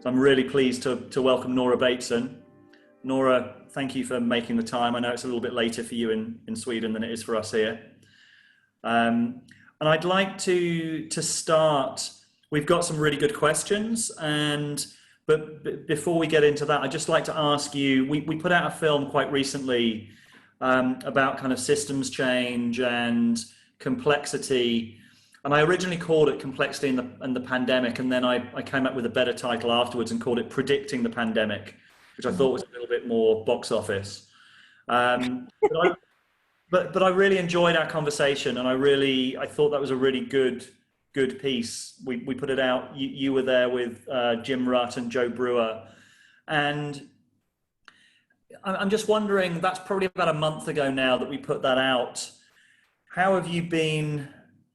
So I'm really pleased to welcome Nora Bateson. Nora, thank you for making the time. I know it's a little bit later for you in Sweden than it is for us here. And I'd like to start. We've got some really good questions, but before we get into that, I'd just like to ask you. We put out a film quite recently about kind of systems change and complexity. And I originally called it Complexity and the Pandemic, and then I came up with a better title afterwards and called it Predicting the Pandemic, which I thought was a little bit more box office. But I really enjoyed our conversation, and I thought that was a really good piece. We put it out. You were there with Jim Rutt and Joe Brewer, and I'm just wondering. That's probably about a month ago now that we put that out. How have you been?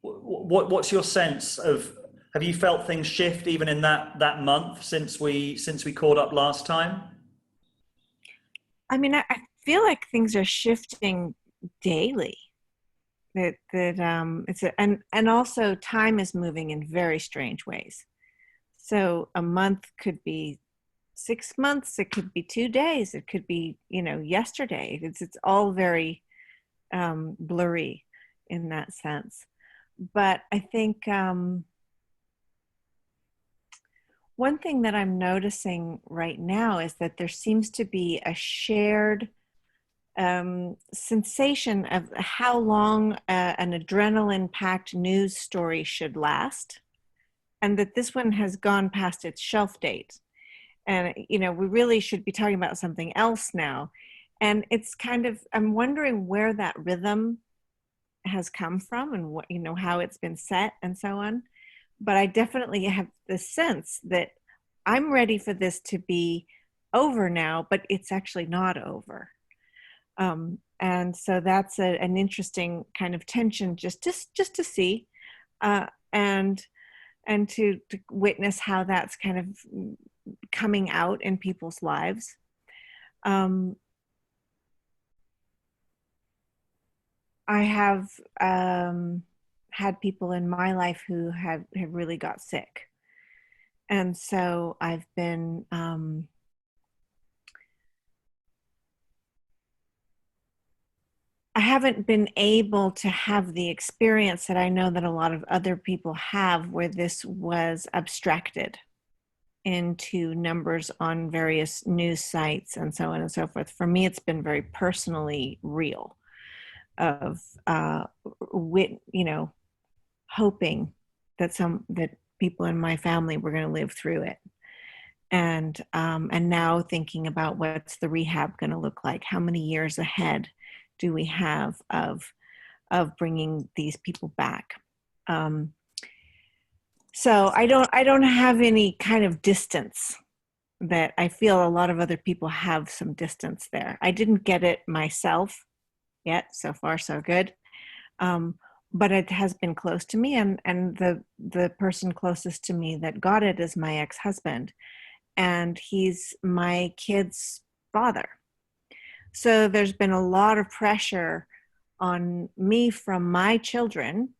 What's your sense of? Have you felt things shift even in that month since we caught up last time? I mean, I feel like things are shifting daily. And also time is moving in very strange ways. So a month could be 6 months, it could be 2 days, it could be, yesterday. It's all very blurry in that sense. But I think one thing that I'm noticing right now is that there seems to be a shared sensation of how long an adrenaline-packed news story should last, and that this one has gone past its shelf date. And, we really should be talking about something else now. And it's kind of, I'm wondering where that rhythm has come from and what, how it's been set and so on. But I definitely have the sense that I'm ready for this to be over now, but it's actually not over. And so that's an interesting kind of tension just to see, and to witness how that's kind of coming out in people's lives. I have had people in my life who have really got sick. And so I've been I haven't been able to have the experience that I know that a lot of other people have, where this was abstracted into numbers on various news sites and so on and so forth. For me, it's been very personally real, of hoping that people in my family were going to live through it, and now thinking about what's the rehab going to look like, how many years ahead do we have of bringing these people back. So I don't have any kind of distance that I feel a lot of other people have some distance there. I didn't get it myself yet. So far, so good. But it has been close to me, and the person closest to me that got it is my ex-husband, and he's my kid's father. So there's been a lot of pressure on me from my children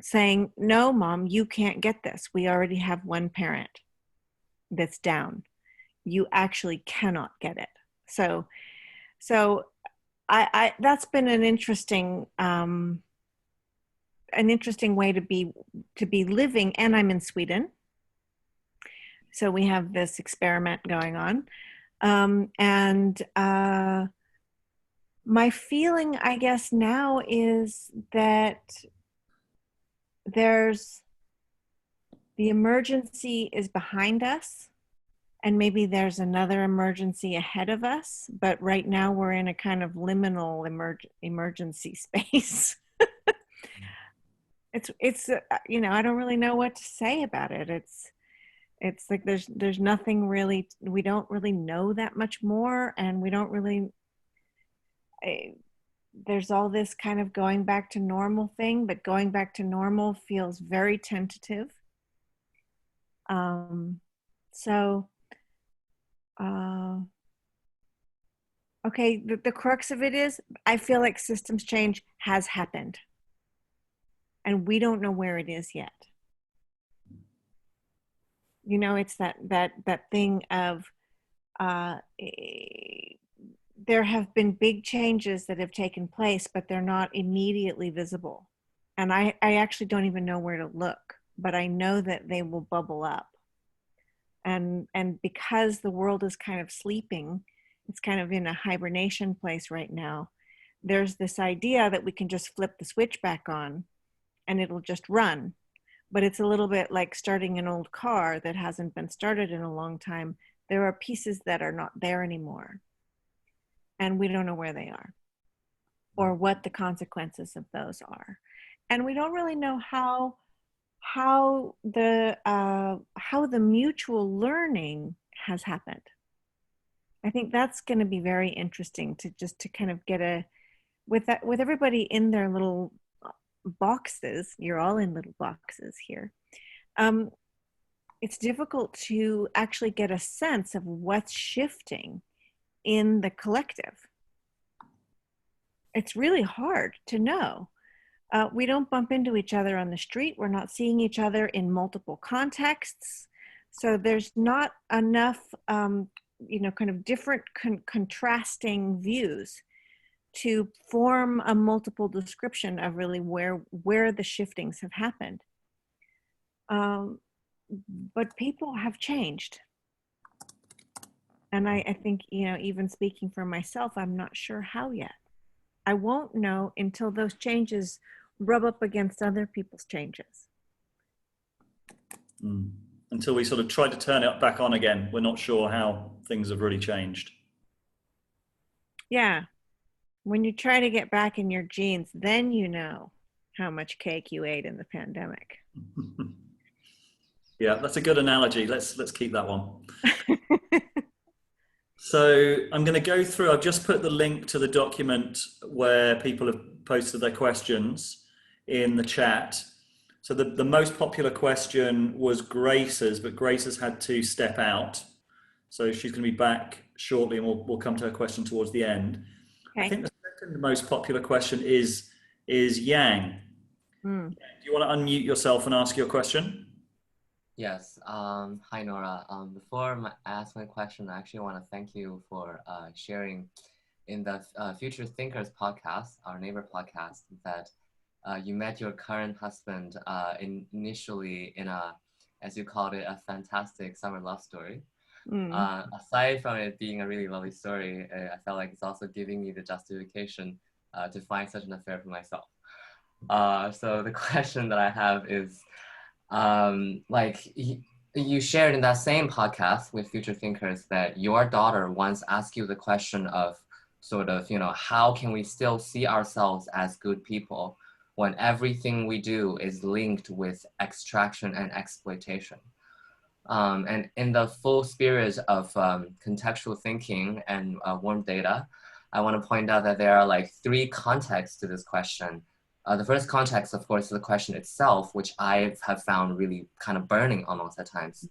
saying, no, Mom, you can't get this. We already have one parent that's down. You actually cannot get it. So I that's been an interesting way to be living. And I'm in Sweden, so we have this experiment going on, and my feeling, I guess, now is that the emergency is behind us, and maybe there's another emergency ahead of us, but right now we're in a kind of liminal emergency space. It's I don't really know what to say about it. It's like there's nothing really, we don't really know that much more, and we don't really, there's all this kind of going back to normal thing, but going back to normal feels very tentative. Okay, the crux of it is, I feel like systems change has happened, and we don't know where it is yet. It's that thing of uh, there have been big changes that have taken place, but they're not immediately visible. And I actually don't even know where to look, but I know that they will bubble up. And because the world is kind of sleeping, it's kind of in a hibernation place right now. There's this idea that we can just flip the switch back on and it'll just run. But it's a little bit like starting an old car that hasn't been started in a long time. There are pieces that are not there anymore, and we don't know where they are or what the consequences of those are. And we don't really know how the mutual learning has happened. I think that's going to be very interesting to kind of get with everybody in their little boxes. You're all in little boxes here. It's difficult to actually get a sense of what's shifting in the collective. It's really hard to know. We don't bump into each other on the street. We're not seeing each other in multiple contexts. So there's not enough, kind of different contrasting views to form a multiple description of really where the shiftings have happened. But people have changed. And I think, even speaking for myself, I'm not sure how yet. I won't know until those changes rub up against other people's changes. Until we sort of try to turn it back on again, we're not sure how things have really changed. Yeah. When you try to get back in your genes, then you know how much cake you ate in the pandemic. Yeah, that's a good analogy. Let's keep that one. So I'm going to go through, I've just put the link to the document where people have posted their questions in the chat. So the most popular question was Grace's, but Grace has had to step out. So she's going to be back shortly and we'll come to her question towards the end. Okay. I think the second most popular question is Yang. Do you want to unmute yourself and ask your question? Yes. Hi, Nora. Before I ask my question, I actually want to thank you for sharing in the Future Thinkers podcast, our neighbor podcast, that you met your current husband initially in as you called it, a fantastic summer love story. Aside from it being a really lovely story, I felt like it's also giving me the justification to find such an affair for myself. So the question that I have is, like you shared in that same podcast with Future Thinkers that your daughter once asked you the question of sort of, how can we still see ourselves as good people when everything we do is linked with extraction and exploitation? And in the full spirit of contextual thinking and warm data, I want to point out that there are like 3 contexts to this question. The first context, of course, is the question itself, which I have found really kind of burning almost at times.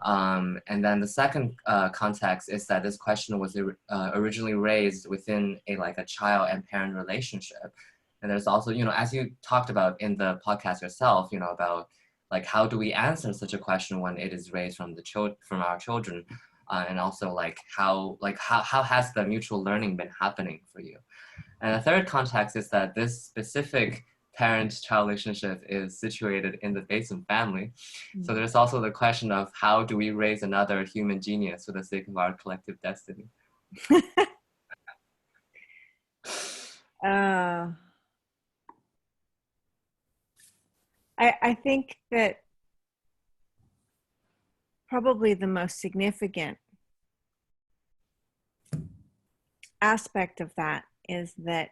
And then the second context is that this question was originally raised within a child and parent relationship. And there's also, as you talked about in the podcast yourself, about like how do we answer such a question when it is raised from our children, and also how has the mutual learning been happening for you? And the third context is that this specific parent-child relationship is situated in the Bateson family. So there's also the question of how do we raise another human genius for the sake of our collective destiny? I think that probably the most significant aspect of that is that,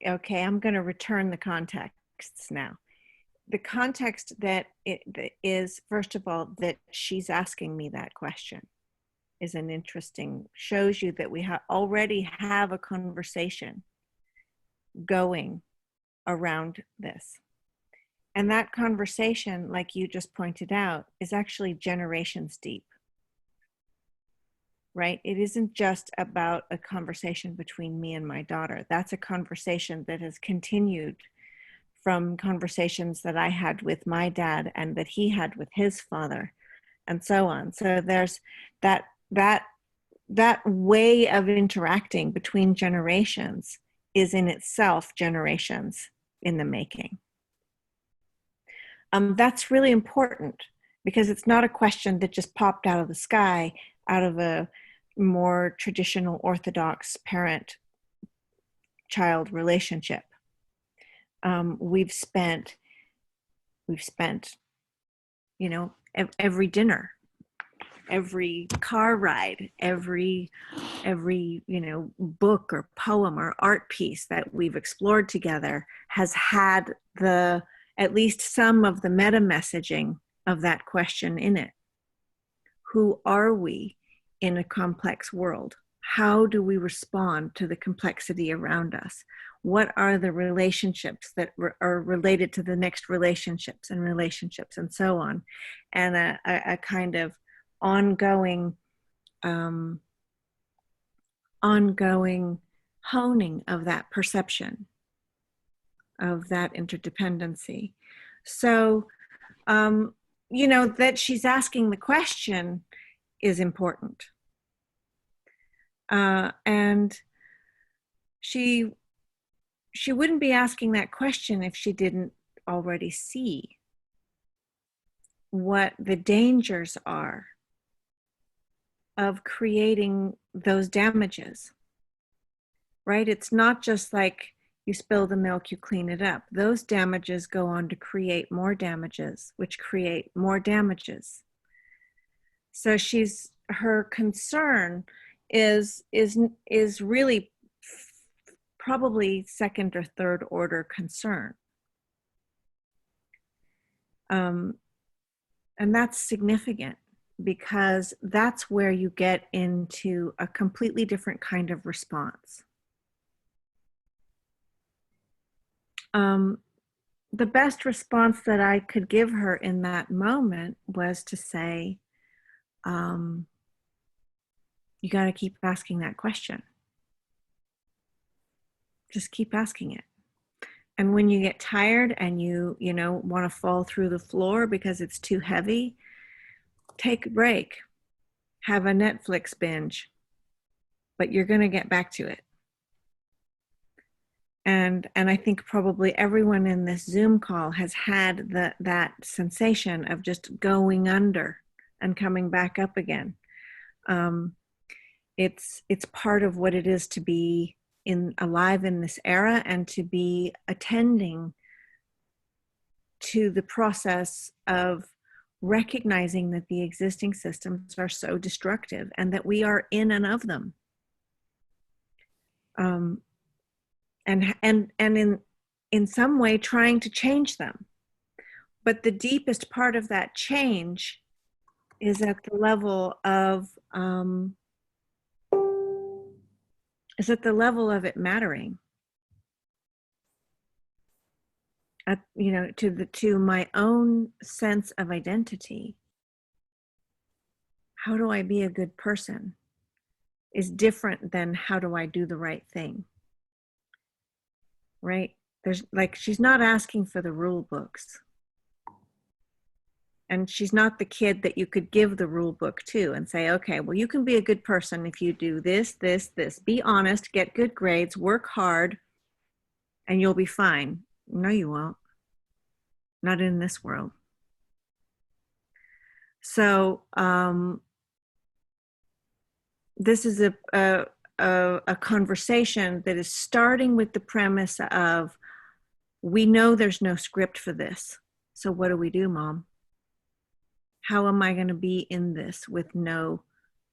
okay, I'm going to return the contexts now. The context that it is, first of all, that she's asking me that question is shows you that we already have a conversation going around this. And that conversation, like you just pointed out, is actually generations deep. Right? It isn't just about a conversation between me and my daughter. That's a conversation that has continued from conversations that I had with my dad and that he had with his father, and so on. So there's that way of interacting between generations is in itself generations in the making. That's really important because it's not a question that just popped out of the sky out of a more traditional Orthodox parent-child relationship. We've spent, every dinner, every car ride, every book or poem or art piece that we've explored together has had at least some of the meta messaging of that question in it. Who are we in a complex world? How do we respond to the complexity around us? What are the relationships that are related to the next relationships and so on? And a kind of ongoing honing of that perception, of that interdependency. So, that she's asking the question is important. And she wouldn't be asking that question if she didn't already see what the dangers are of creating those damages, right? It's not just like you spill the milk, you clean it up. Those damages go on to create more damages, which create more damages. So her concern is really probably second or third order concern. And that's significant because that's where you get into a completely different kind of response. The best response that I could give her in that moment was to say, you got to keep asking that question. Just keep asking it. And when you get tired and you want to fall through the floor because it's too heavy, take a break, have a Netflix binge, but you're going to get back to it. And I think probably everyone in this Zoom call has had that sensation of just going under and coming back up again. It's part of what it is to be alive in this era and to be attending to the process of recognizing that the existing systems are so destructive and that we are in and of them. And in some way trying to change them. But the deepest part of that change is at the level of it mattering. To my own sense of identity. How do I be a good person is different than how do I do the right thing. Right? She's not asking for the rule books. And she's not the kid that you could give the rule book to and say, okay, well, you can be a good person if you do this, this, this. Be honest, get good grades, work hard, and you'll be fine. No, you won't. Not in this world. So this is a conversation that is starting with the premise of, we know there's no script for this. So what do we do, Mom? How am I going to be in this with no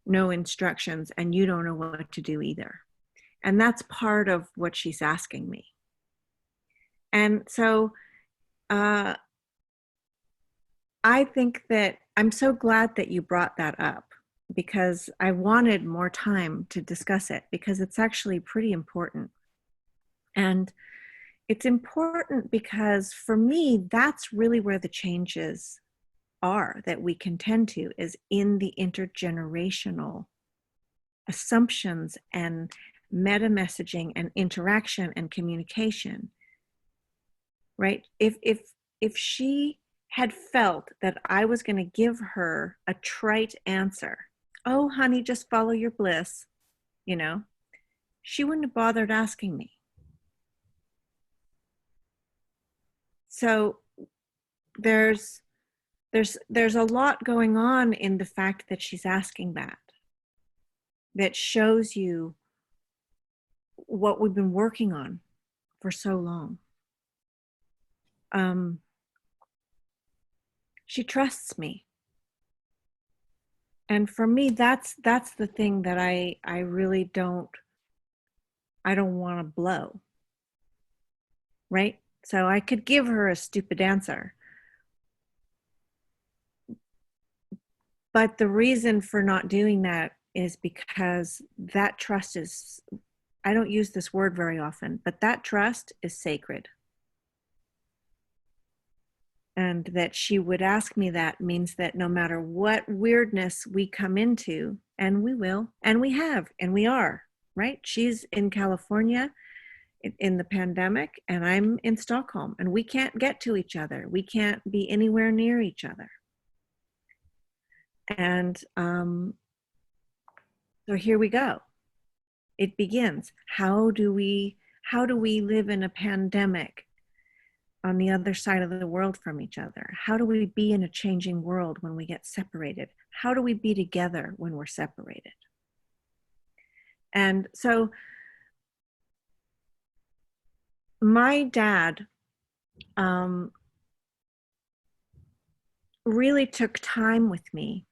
instructions and you don't know what to do either? And that's part of what she's asking me. And so I think that I'm so glad that you brought that up, because I wanted more time to discuss it, because it's actually pretty important. And it's important because for me, that's really where the changes are that we can tend to, is in the intergenerational assumptions and meta messaging and interaction and communication, right? If she had felt that I was going to give her a trite answer, oh, honey, just follow your bliss, you know, she wouldn't have bothered asking me. So there's a lot going on in the fact that she's asking that shows you what we've been working on for so long. She trusts me. And for me, that's the thing that I really don't want to blow. Right? So I could give her a stupid answer. But the reason for not doing that is because that trust is, I don't use this word very often, but that trust is sacred. And that she would ask me that means that no matter what weirdness we come into, and we will, and we have, and we are, right? She's in California in the pandemic, and I'm in Stockholm, and we can't get to each other. We can't be anywhere near each other. And so here we go. It begins. How do we live in a pandemic on the other side of the world from each other? How do we be in a changing world when we get separated? How do we be together when we're separated? And so my dad really took time with me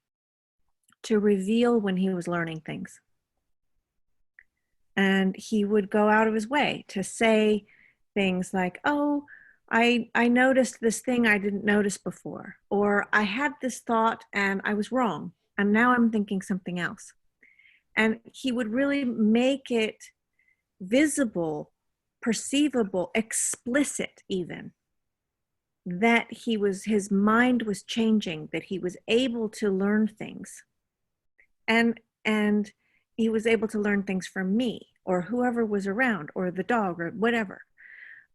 to reveal when he was learning things. And he would go out of his way to say things like, oh, I noticed this thing I didn't notice before, or I had this thought and I was wrong, and now I'm thinking something else. And he would really make it visible, perceivable, explicit even, that his mind was changing, that he was able to learn things. And he was able to learn things from me or whoever was around or the dog or whatever.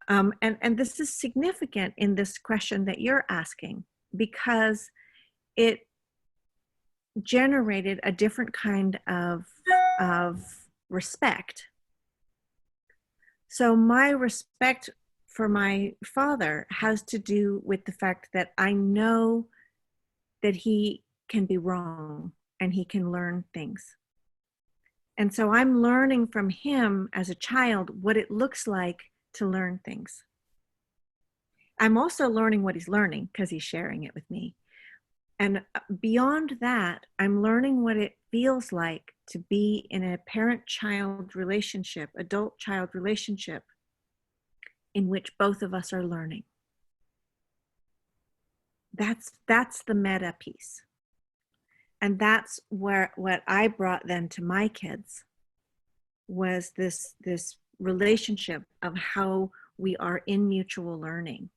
And this is significant in this question that you're asking, because it generated a different kind of respect. So my respect for my father has to do with the fact that I know that he can be wrong and he can learn things. And so I'm learning from him as a child what it looks like to learn things. I'm also learning what he's learning because he's sharing it with me. And beyond that, I'm learning what it feels like to be in a parent-child relationship, adult-child relationship, in which both of us are learning. That's the meta piece. And that's what I brought then to my kids was this relationship of how we are in mutual learning.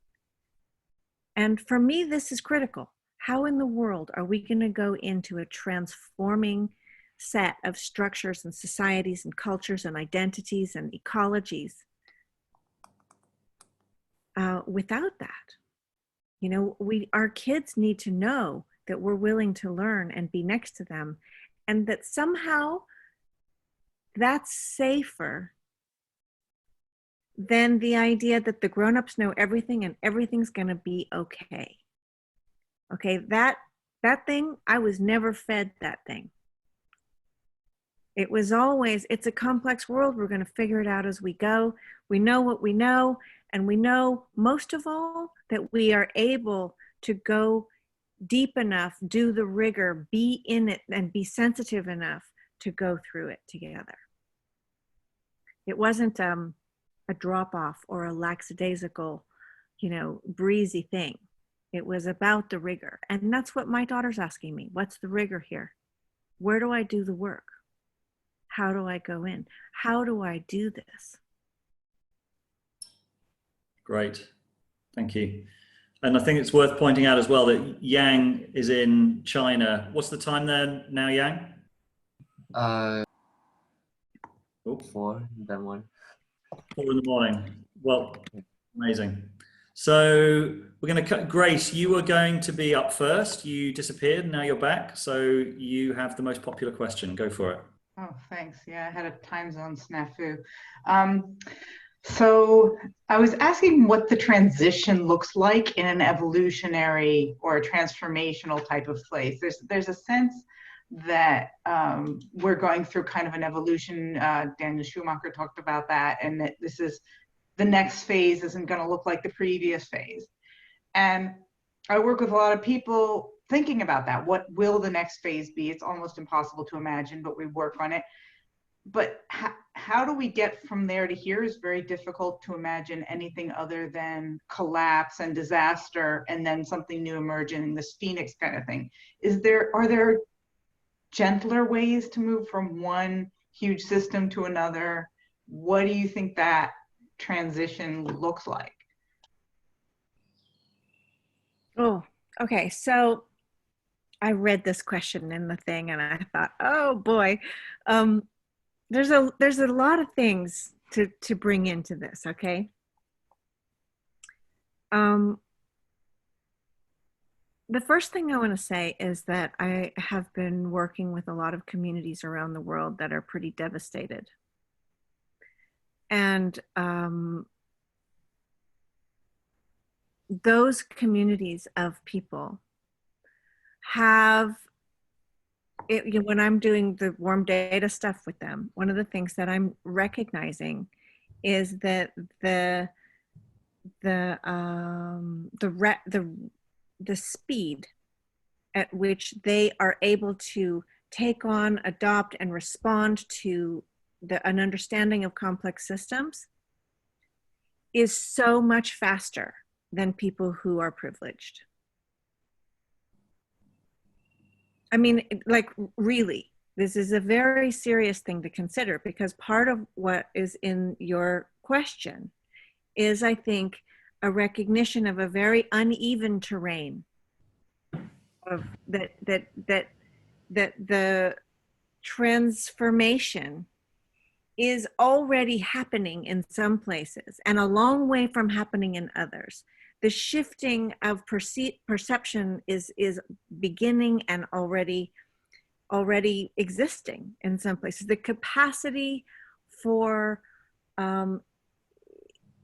And for me, this is critical. How in the world are we going to go into a transforming set of structures and societies and cultures and identities and ecologies without that? You know, our kids need to know that we're willing to learn and be next to them, and that somehow that's safer than the idea that the grown-ups know everything and everything's going to be okay. Okay, that thing, I was never fed that thing. It was always, it's a complex world. We're going to figure it out as we go. We know what we know, and we know most of all that we are able to go deep enough, do the rigor, be in it, and be sensitive enough to go through it together. It wasn't a drop-off or a lackadaisical, breezy thing. It was about the rigor. And that's what my daughter's asking me. What's the rigor here? Where do I do the work? How do I go in? How do I do this? Great. Thank you. And I think it's worth pointing out as well that Yang is in China. What's the time there now, Yang? 4, then 1. 4 in the morning. Well, amazing. So we're going to cut. Grace, you were going to be up first. You disappeared. Now you're back. So you have the most popular question. Go for it. Oh, thanks. Yeah, I had a time zone snafu. Um, so I was asking what the transition looks like in an evolutionary or a transformational type of place. There's a sense that we're going through kind of an evolution. Daniel Schumacher talked about that, and that this is the next phase isn't going to look like the previous phase. And I work with a lot of people thinking about that. What will the next phase be? It's almost impossible to imagine, but we work on it. But how do we get from there to here is very difficult to imagine anything other than collapse and disaster and then something new emerging, this phoenix kind of thing. Are there gentler ways to move from one huge system to another? What do you think that transition looks like? Oh, okay. So I read this question in the thing and I thought, oh boy, there's a lot of things to bring into this. Okay. The first thing I want to say is that I have been working with a lot of communities around the world that are pretty devastated. And those communities of people have, when I'm doing the warm data stuff with them, one of the things that I'm recognizing is that the speed at which they are able to take on, adopt, and respond to an understanding of complex systems is so much faster than people who are privileged. I mean, like, really, this is a very serious thing to consider, because part of what is in your question is, I think, a recognition of a very uneven terrain of that the transformation is already happening in some places and a long way from happening in others. The shifting of perception is beginning and already existing in some places. The capacity for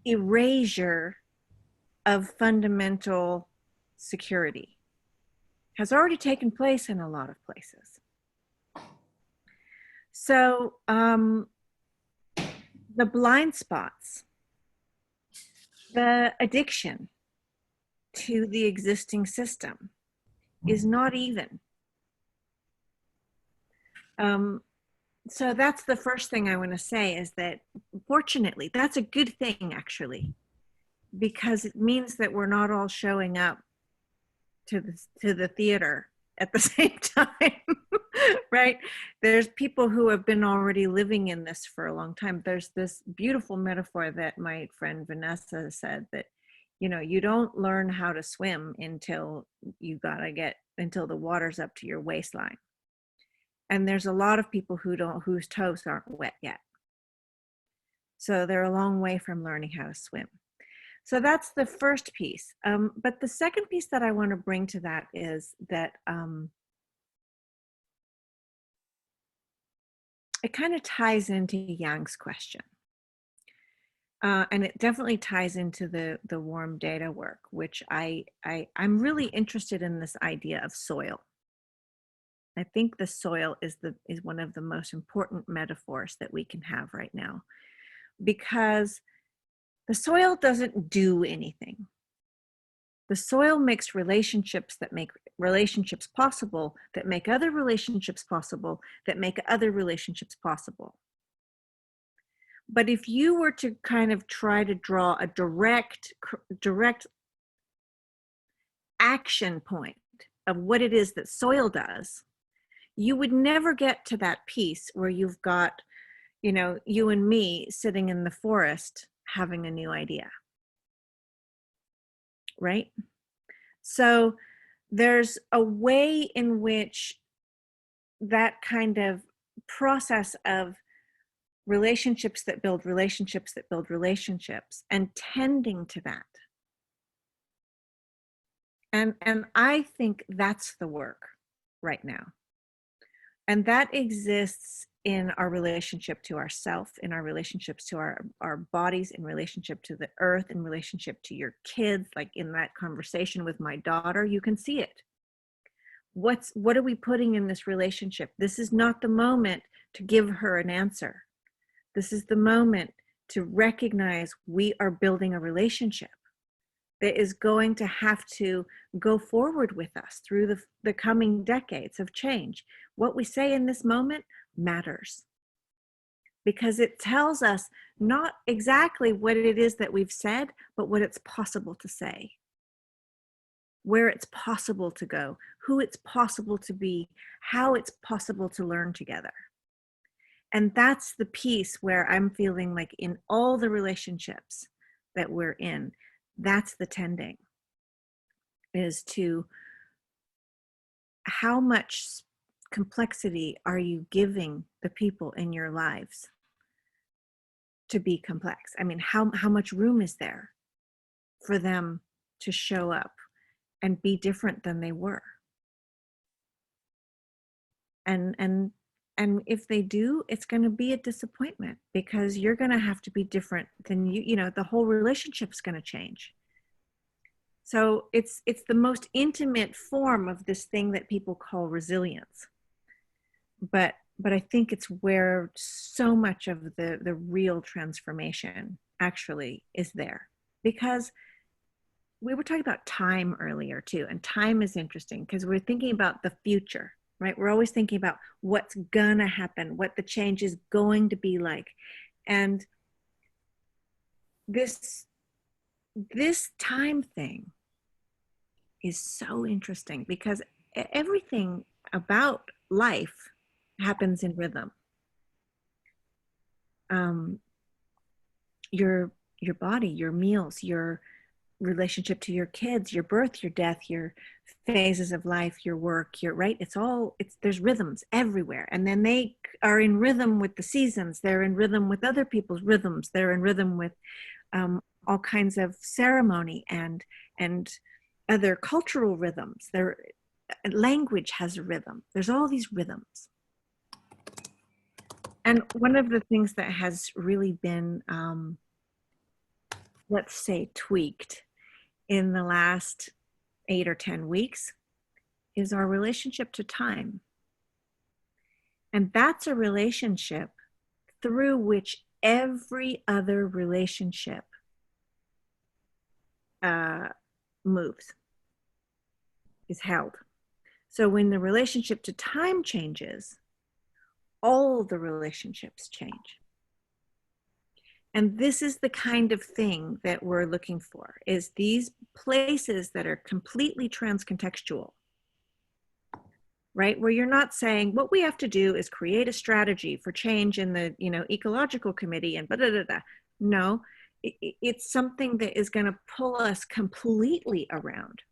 erasure of fundamental security has already taken place in a lot of places. So the blind spots, the addiction to the existing system is not even. So that's the first thing I want to say, is that fortunately, that's a good thing, actually, because it means that we're not all showing up to the theater at the same time, right? There's people who have been already living in this for a long time. There's this beautiful metaphor that my friend Vanessa said, that, you don't learn how to swim until until the water's up to your waistline. And there's a lot of people whose toes aren't wet yet. So they're a long way from learning how to swim. So that's the first piece. But the second piece that I want to bring to that is that it kind of ties into Yang's question. And it definitely ties into the warm data work, which I'm really interested in this idea of soil. I think the soil is one of the most important metaphors that we can have right now, because the soil doesn't do anything. The soil makes relationships that make relationships possible, that make other relationships possible, that make other relationships possible. But if you were to kind of try to draw a direct action point of what it is that soil does, you would never get to that piece where you've got, you and me sitting in the forest having a new idea, right? So there's a way in which that kind of process of relationships that build relationships that build relationships, and tending to that, And I think that's the work right now. And that exists in our relationship to ourself, in our relationships to our bodies, in relationship to the earth, in relationship to your kids. Like in that conversation with my daughter, you can see it. What are we putting in this relationship? This is not the moment to give her an answer. This is the moment to recognize we are building a relationship that is going to have to go forward with us through the coming decades of change. What we say in this moment matters, because it tells us not exactly what it is that we've said, but what it's possible to say, where it's possible to go, who it's possible to be, how it's possible to learn together. And that's the piece where I'm feeling like in all the relationships that we're in, that's the tending, is to how much complexity are you giving the people in your lives to be complex? I mean, how much room is there for them to show up and be different than they were? And if they do, it's going to be a disappointment, because you're going to have to be different than you know, the whole relationship's going to change. So it's the most intimate form of this thing that people call resilience. But I think it's where so much of the real transformation actually is there. Because we were talking about time earlier too, and time is interesting because we're thinking about the future, right? We're always thinking about what's gonna happen, what the change is going to be like. And this time thing is so interesting because everything about life happens in rhythm. Your body, your meals, your relationship to your kids, your birth, your death, your phases of life, your work, your right. There's rhythms everywhere. And then they are in rhythm with the seasons. They're in rhythm with other people's rhythms. They're in rhythm with all kinds of ceremony and other cultural rhythms. Language has a rhythm. There's all these rhythms. And one of the things that has really been, let's say, tweaked in the last 8 or 10 weeks is our relationship to time. And that's a relationship through which every other relationship moves, is held. So when the relationship to time changes, all the relationships change. And this is the kind of thing that we're looking for, is these places that are completely transcontextual, right? Where you're not saying what we have to do is create a strategy for change in the, ecological committee and blah. No, it's something that is going to pull us completely around.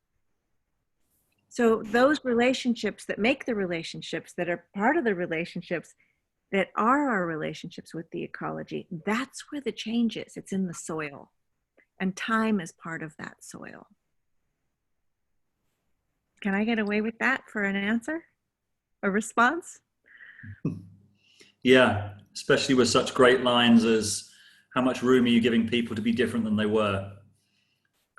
So those relationships that make the relationships that are part of the relationships that are our relationships with the ecology, that's where the change is. It's in the soil. And time is part of that soil. Can I get away with that for an answer? A response? Yeah, especially with such great lines as how much room are you giving people to be different than they were?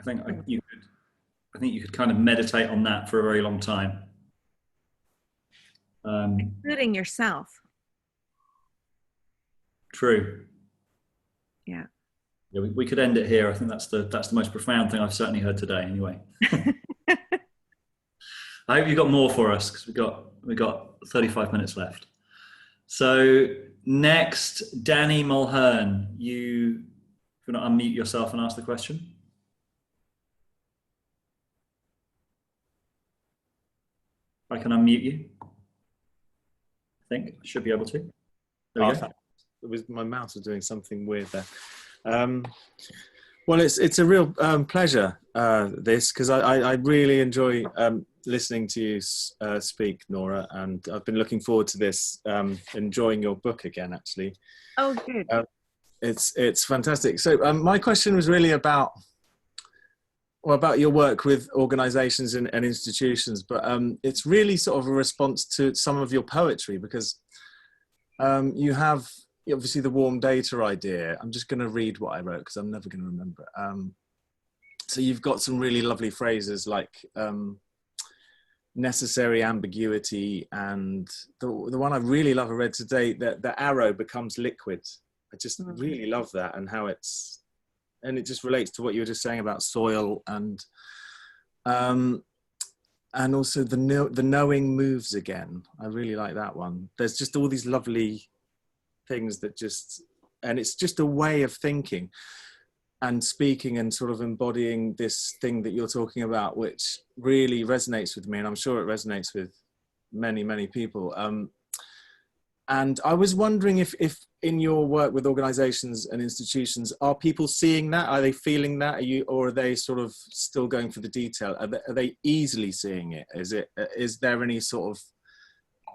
I think you could kind of meditate on that for a very long time. Including yourself. True. Yeah, we could end it here. I think that's the most profound thing I've certainly heard today. Anyway, I hope you got more for us, because we got 35 minutes left. So next, Danny Mulhern, you want to unmute yourself and ask the question? I can unmute you. I think I should be able to. There we go. It was my mouse was doing something weird there. Well, it's a real pleasure, this, because I really enjoy listening to you speak, Nora, and I've been looking forward to this, enjoying your book again, actually. Oh, good. It's fantastic. So my question was really about well, about your work with organizations and institutions, but it's really sort of a response to some of your poetry, because you have obviously the warm data idea. I'm just going to read what I wrote because I'm never going to remember it. So you've got some really lovely phrases like necessary ambiguity, and the one I really love I read today, that the arrow becomes liquid. I just really love that, and how it just relates to what you were just saying about soil, and also the knowing moves again. I really like that one. There's just all these lovely things that just, and it's just a way of thinking and speaking and sort of embodying this thing that you're talking about, which really resonates with me, and I'm sure it resonates with many, many people. And I was wondering if in your work with organizations and institutions, are people seeing that? Are they feeling that? Or are they sort of still going for the detail? Are they easily seeing it? Is there any sort of,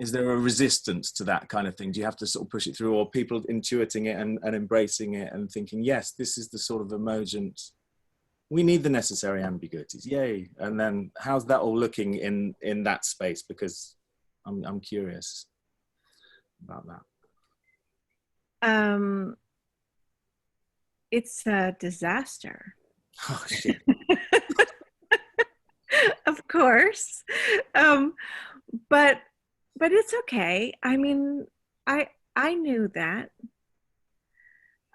is there a resistance to that kind of thing? Do you have to sort of push it through, or people intuiting it and embracing it and thinking, yes, this is the sort of emergent, we need the necessary ambiguities, yay. And then how's that all looking in that space? Because I'm curious about that. It's a disaster. Oh, shit. Of course. But it's okay. I mean, I knew that.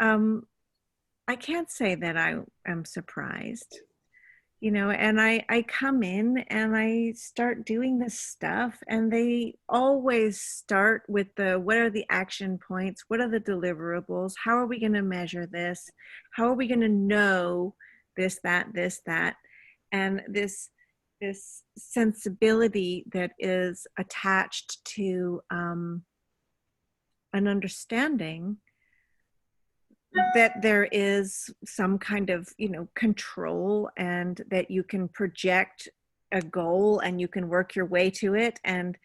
I can't say that I am surprised, you know, and I come in and I start doing this stuff, and they always start with what are the action points? What are the deliverables? How are we going to measure this? How are we going to know this, that? And this sensibility that is attached to an understanding that there is some kind of, you know, control, and that you can project a goal and you can work your way to it, and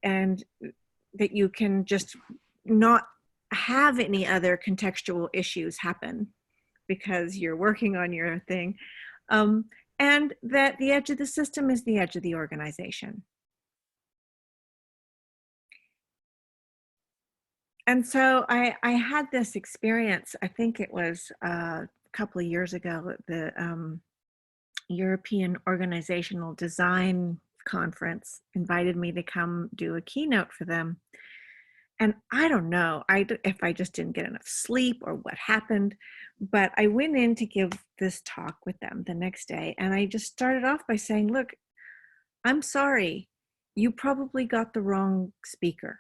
that you can just not have any other contextual issues happen because you're working on your thing. And that the edge of the system is the edge of the organization. And so I had this experience, I think it was a couple of years ago, at the European Organizational Design Conference invited me to come do a keynote for them. And I don't know if I just didn't get enough sleep or what happened, but I went in to give this talk with them the next day. And I just started off by saying, look, I'm sorry, you probably got the wrong speaker.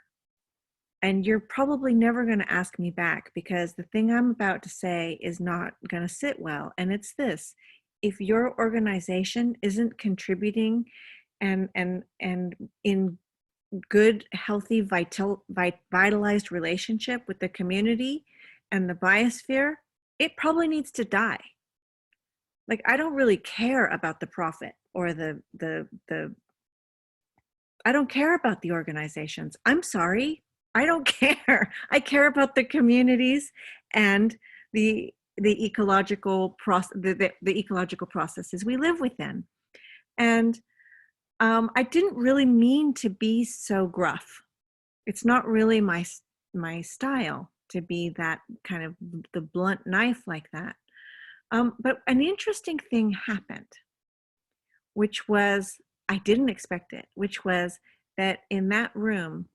And you're probably never going to ask me back, because the thing I'm about to say is not going to sit well. And it's this: if your organization isn't contributing and in good, healthy, vitalized relationship with the community and the biosphere, it probably needs to die. Like, I don't really care about the profit or I don't care about the organizations. I'm sorry. I don't care. I care about the communities and the ecological the ecological processes we live within. And I didn't really mean to be so gruff. It's not really my style to be that kind of the blunt knife like that. But an interesting thing happened, which was, I didn't expect it, which was that in that room,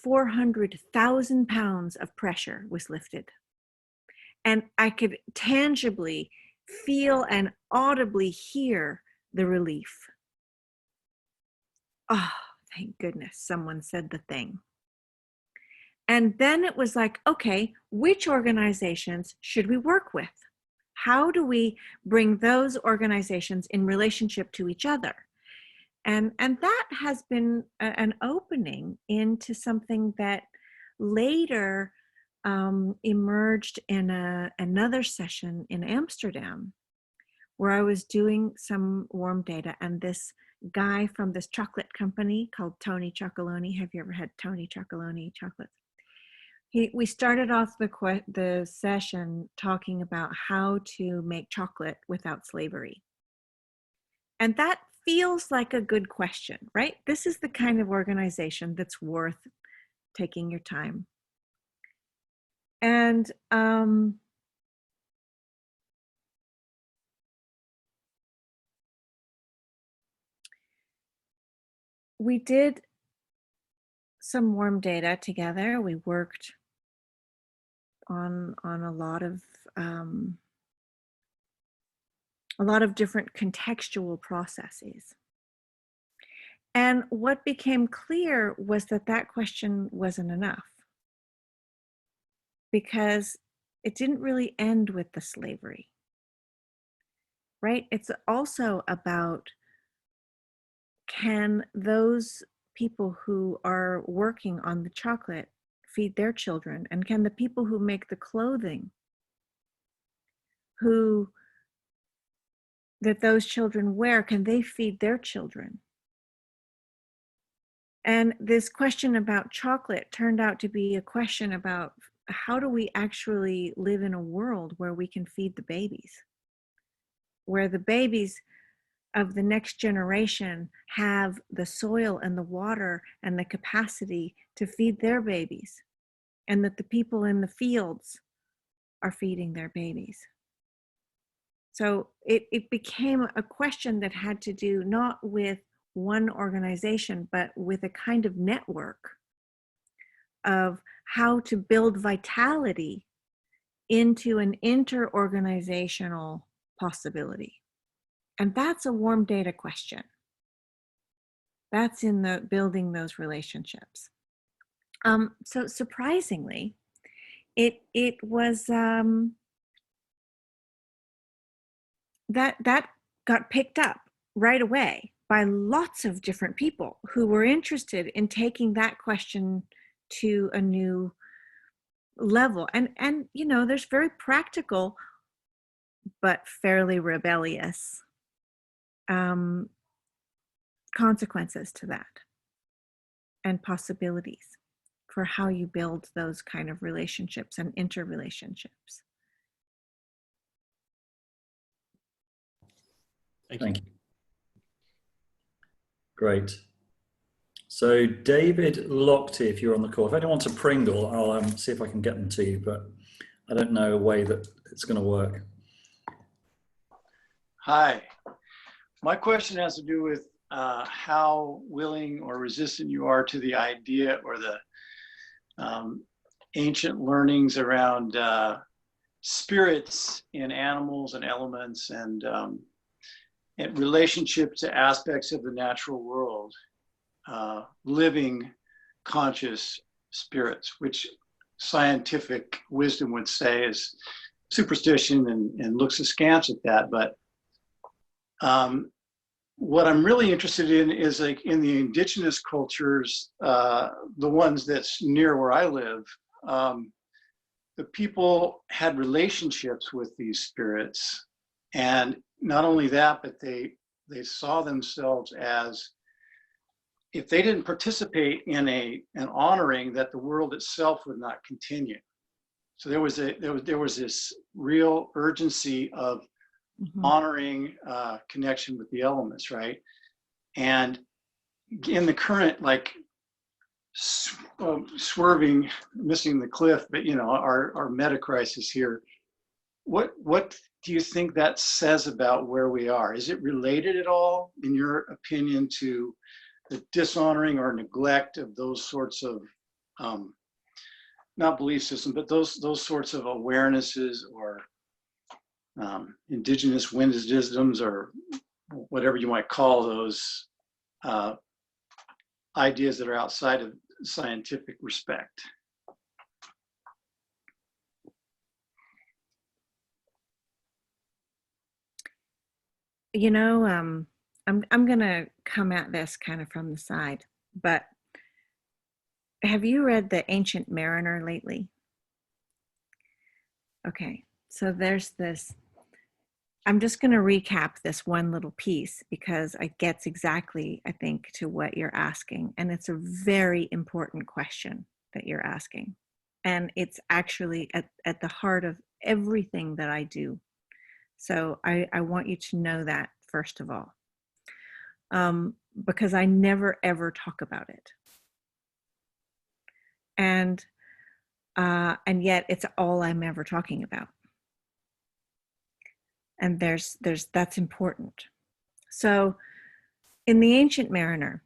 400,000 pounds of pressure was lifted. And I could tangibly feel and audibly hear the relief. Oh, thank goodness someone said the thing. And then it was like, okay, which organizations should we work with? How do we bring those organizations in relationship to each other? And that has been an opening into something that later emerged in another session in Amsterdam, where I was doing some warm data, and this guy from this chocolate company called Tony Chocolonely. Have you ever had Tony Chocolonely chocolates? We started off the session talking about how to make chocolate without slavery. And that feels like a good question, right? This is the kind of organization that's worth taking your time. And we did some warm data together. We worked on a lot of different contextual processes. And what became clear was that question wasn't enough, because it didn't really end with the slavery, right? It's also about, can those people who are working on the chocolate feed their children? And can the people who make the clothing that those children wear, can they feed their children? And this question about chocolate turned out to be a question about, how do we actually live in a world where we can feed the babies, where the babies of the next generation have the soil and the water and the capacity to feed their babies, and that the people in the fields are feeding their babies. So it became a question that had to do not with one organization, but with a kind of network of how to build vitality into an interorganizational possibility. And that's a warm data question. That's in the building those relationships. So surprisingly, it was that got picked up right away by lots of different people who were interested in taking that question to a new level. And you know, there's very practical but fairly rebellious consequences to that, and possibilities for how you build those kind of relationships and interrelationships. Thank you. Great. So David Lochte, if you're on the call, if anyone wants a Pringle, I'll see if I can get them to you, but I don't know a way that it's going to work. Hi. My question has to do with how willing or resistant you are to the idea or the ancient learnings around spirits in animals and elements, and relationship to aspects of the natural world, living conscious spirits, which scientific wisdom would say is superstition and looks askance at that. But what I'm really interested in is, like, in the indigenous cultures, the ones that's near where I live, the people had relationships with these spirits. And not only that, but they saw themselves as, if they didn't participate in an honoring, that the world itself would not continue. So there was this real urgency of honoring connection with the elements, right? And in the current, like, swerving, missing the cliff, but you know, our meta crisis here, what do you think that says about where we are? Is it related at all, in your opinion, to the dishonoring or neglect of those sorts of not belief system, but those sorts of awarenesses, or indigenous wisdoms, or whatever you might call those ideas that are outside of scientific respect? You know, I'm gonna come at this kind of from the side, but have you read The Ancient Mariner lately? Okay, so there's this, I'm just going to recap this one little piece because it gets exactly, I think, to what you're asking. And it's a very important question that you're asking. And it's actually at the heart of everything that I do. So I want you to know that, first of all. because I never ever talk about it. And yet it's all I'm ever talking about. And that's important. So in The Ancient Mariner,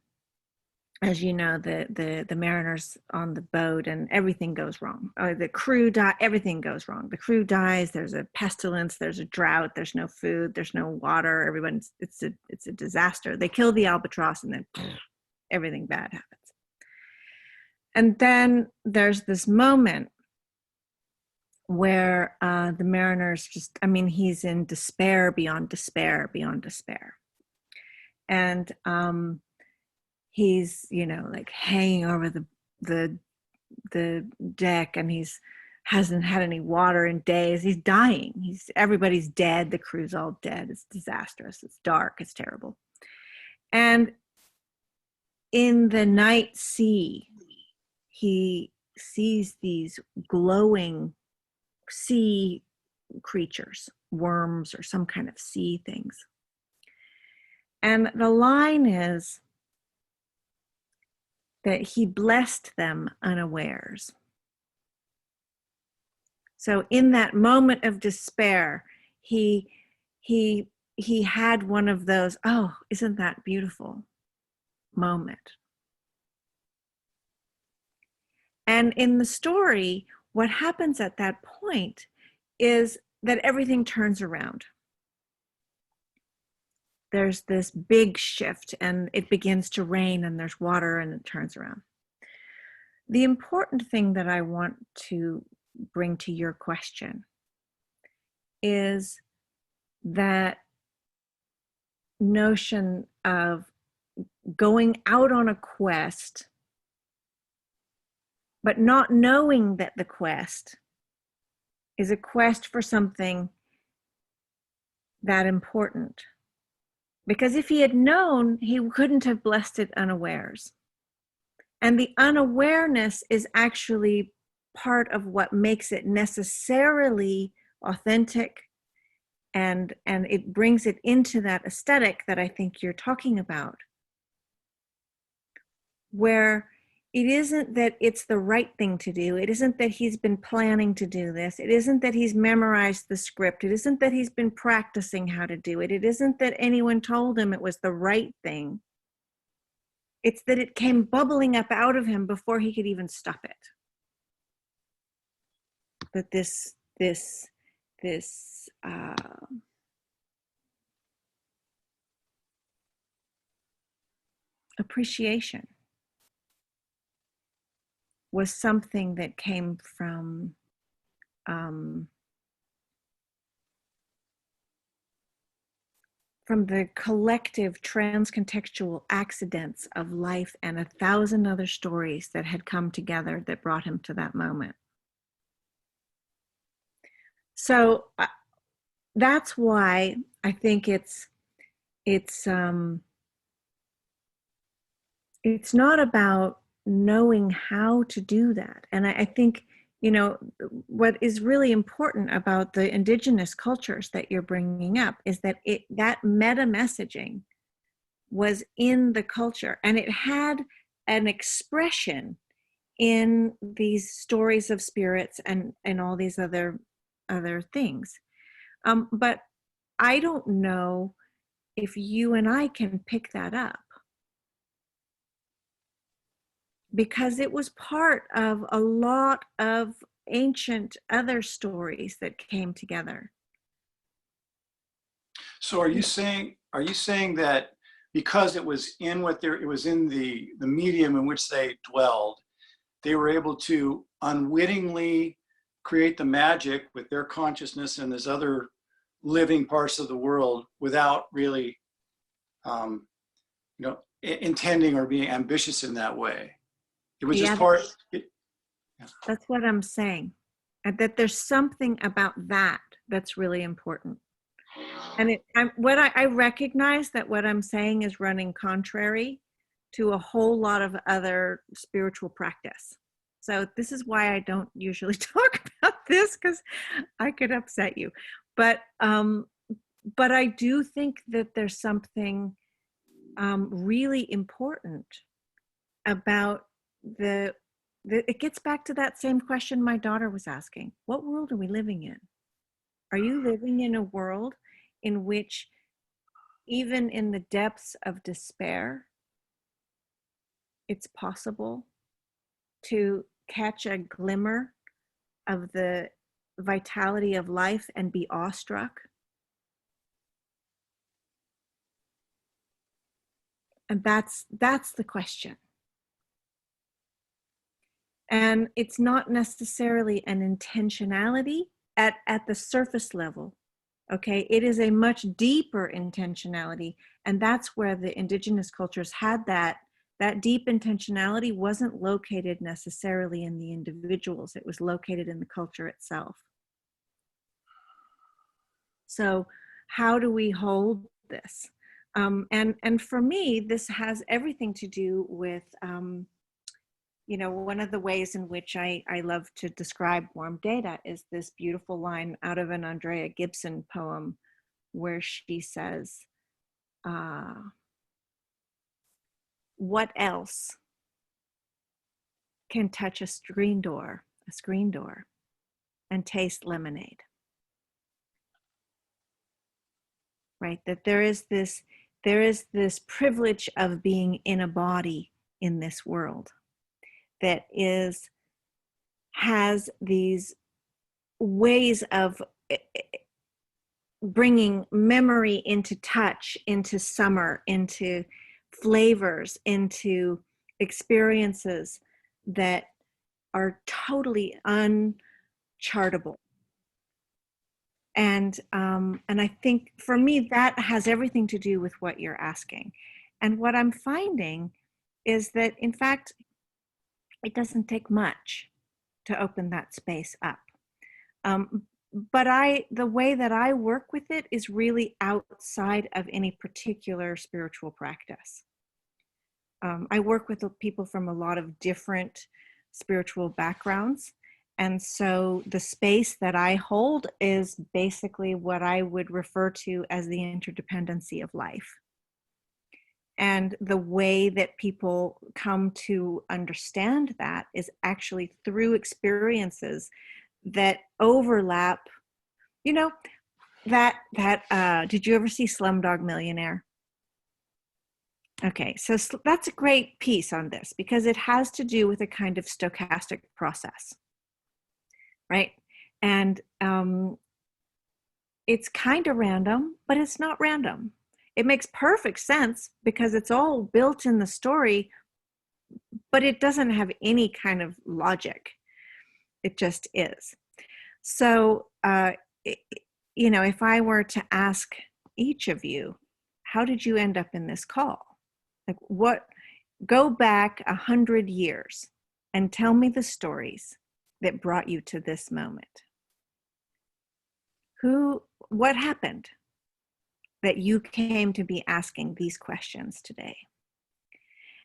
as you know, the mariners on the boat, and everything goes wrong. The crew die, everything goes wrong. The crew dies, there's a pestilence, there's a drought, there's no food, there's no water, it's a disaster. They kill the albatross, and then everything bad happens. And then there's this moment where the mariner's he's in despair beyond despair beyond despair. And he's, like hanging over the deck, and hasn't had any water in days. He's dying. Everybody's dead. The crew's all dead. It's disastrous. It's dark. It's terrible. And in the night sea, he sees these glowing sea creatures, worms or some kind of sea things. And the line is that he blessed them unawares. So in that moment of despair, he had one of those, oh, isn't that beautiful moment. And in the story, what happens at that point is that everything turns around. There's this big shift, and it begins to rain, and there's water, and it turns around. The important thing that I want to bring to your question is that notion of going out on a quest, but not knowing that the quest is a quest for something that important. Because if he had known, he couldn't have blessed it unawares. And the unawareness is actually part of what makes it necessarily authentic, and it brings it into that aesthetic that I think you're talking about, where it isn't that it's the right thing to do. It isn't that he's been planning to do this. It isn't that he's memorized the script. It isn't that he's been practicing how to do it. It isn't that anyone told him it was the right thing. It's that it came bubbling up out of him before he could even stop it. That this appreciation was something that came from the collective transcontextual accidents of life and 1,000 other stories that had come together that brought him to that moment. So that's why I think it's not about knowing how to do that. And I think, what is really important about the indigenous cultures that you're bringing up is that that meta messaging was in the culture, and it had an expression in these stories of spirits and all these other things. But I don't know if you and I can pick that up, because it was part of a lot of ancient other stories that came together. So are you saying that because it was in it was in the medium in which they dwelled, they were able to unwittingly create the magic with their consciousness and these other living parts of the world without really intending or being ambitious in that way? It was just part. That's what I'm saying. And that there's something about that that's really important. And I recognize that what I'm saying is running contrary to a whole lot of other spiritual practice. So this is why I don't usually talk about this, because I could upset you. But I do think that there's something really important about it gets back to that same question my daughter was asking. What world are we living in? Are you living in a world in which, even in the depths of despair, it's possible to catch a glimmer of the vitality of life and be awestruck? And that's the question. And it's not necessarily an intentionality at the surface level. Okay, it is a much deeper intentionality, and that's where the indigenous cultures had that deep intentionality wasn't located necessarily in the individuals, it was located in the culture itself. So how do we hold this? And for me, this has everything to do with, you know, one of the ways in which I love to describe warm data is this beautiful line out of an Andrea Gibson poem where she says, what else can touch a screen door, and taste lemonade? Right, that there is this privilege of being in a body in this world that has these ways of bringing memory into touch, into summer, into flavors, into experiences that are totally unchartable. And I think for me, that has everything to do with what you're asking. And what I'm finding is that, in fact, it doesn't take much to open that space up. But the way that I work with it is really outside of any particular spiritual practice. I work with people from a lot of different spiritual backgrounds. And so the space that I hold is basically what I would refer to as the interdependency of life. And the way that people come to understand that is actually through experiences that overlap. You know, did you ever see Slumdog Millionaire? Okay, so that's a great piece on this because it has to do with a kind of stochastic process, right? And it's kind of random, but it's not random. It makes perfect sense because it's all built in the story, but it doesn't have any kind of logic. It just is. So, you know, if I were to ask each of you, how did you end up in this call? Like, go back 100 years and tell me the stories that brought you to this moment. What happened that you came to be asking these questions today?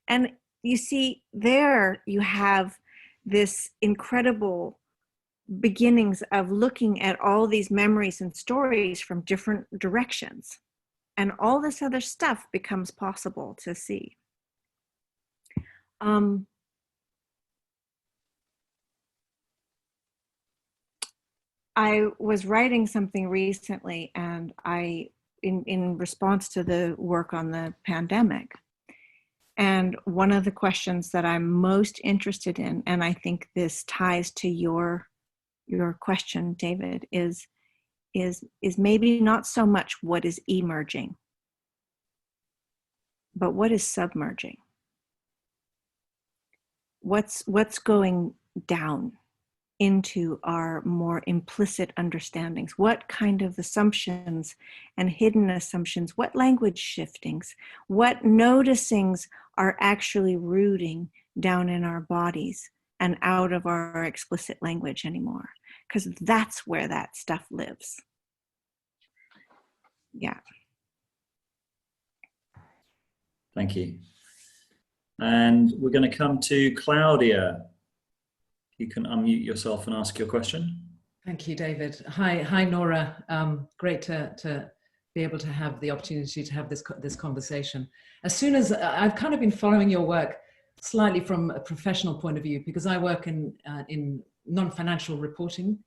And you see, there you have this incredible beginnings of looking at all these memories and stories from different directions. And all this other stuff becomes possible to see. I was writing something recently, and in response to the work on the pandemic, and one of the questions that I'm most interested in, and I think this ties to your question, David, is maybe not so much what is emerging, but what is submerging? What's going down into our more implicit understandings? What kind of assumptions and hidden assumptions, what language shiftings, what noticings are actually rooting down in our bodies and out of our explicit language anymore? Because that's where that stuff lives. Yeah. Thank you. And we're going to come to Claudia. You can unmute yourself and ask your question. Thank you, David. Hi, Nora. Great to be able to have the opportunity to have this conversation. As soon as I've kind of been following your work slightly from a professional point of view, because I work in non-financial reporting.